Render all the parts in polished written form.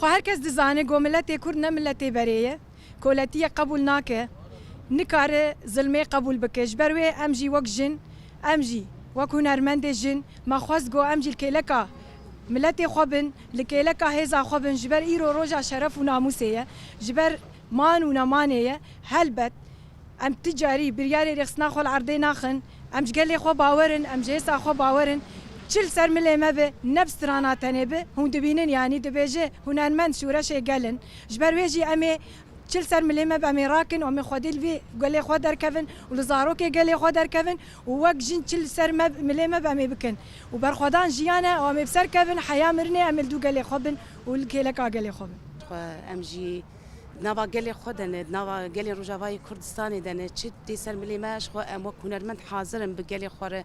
شخو هر کس دزانه گو ملت کرد نه ملت بریه کولتی قبول ناکه نکاره ظلمه قبول بکش بروی امجی وک جن امجی وک هنرمند جن ما خواست گو امجی الکیلکا ملت خوبن الکیلکا هزا خوبن جبر ایرو روجا شرف و ناموسیه جبر مان و نمانیه هلبت ام تجاری بریاری رخصنا خو العرضی ناخن ام جگلی خو باورن ام جیسا خو باورن چل سر ملی مبه نفس رانا تنبه هم دبینن یعنی دبیجه هنرمند شورش گلن جبر ویجی امی چل سر ملی مبه امی راکن و امی خودیل وی گلی خود در کفن و لزارو که گلی خود در کفن و وقت جن چل سر ملی مبه امی بکن و بر خودان جیانه و امی بسر کفن حیا مرنه امی دو گلی خوبن و الکیلکا گلی خوبن ام جی نوا گلی خودنه نوا گلی روجاوای کردستانی دنه چه دی سر ملی ماش خو ام و هنرمند حاضرن به گلی خوره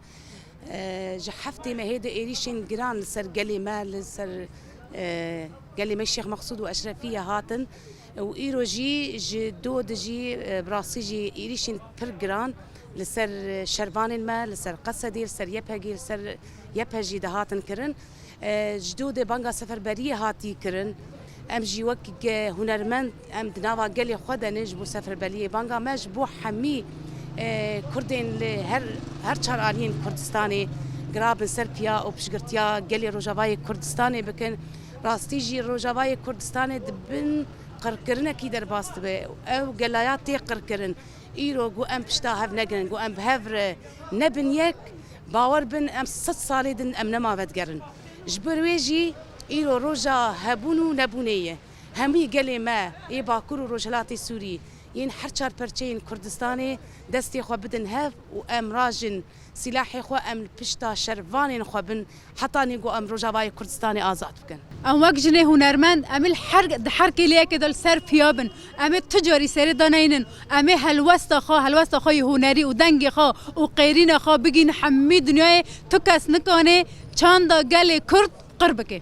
جحفتي ما هيدا إيريشين جران لسر قلي ما لسر قلي ما الشيخ مقصود وأشرفية هاتن وإيرو جي دود جي براسي جي إيريشين بر جران لسر شربان ما لسر قصدي لسر يبهجي لسر يبهجي دهاتن كرن جدود بانجا سفر بريه هاتي كرن ام جي وك هنرمند ام دناوا قلي خدا نجبو سفر بريه بانجا مجبو حمي كردين هر چهار آلين كردستاني قرابن سربيا و بشگرتيا قلي روجاواي كردستاني بكن راستيجي روجاواي كردستاني دبن قركرنا كي درباست به او قلاياتي قركرن ايرو قو ام بشتا هف نگرن قو ام بهفر نبن يك باور بن ام 6 سالي دن ام نما ودگرن جبرويجي ايرو روجا هبونو نبونيه همي قلي ما اي باكورو روجلاتي سوري ين حرچار پرچين كردستاني دستي خو بدن هف و ام راجن سلاحي خو ام پشتا شروانين خو بن حتى نيگو ام روجاواي كردستاني آزاد بكن ام وقت جنه هنرمند ام الحرق ليه كده سر فيابن ام تجاري سر دانينن ام هلوست خو هنري و دنگ خو و قيرين خو بگين حمي دنيا تو کس نکانه چند گل کرد قربکه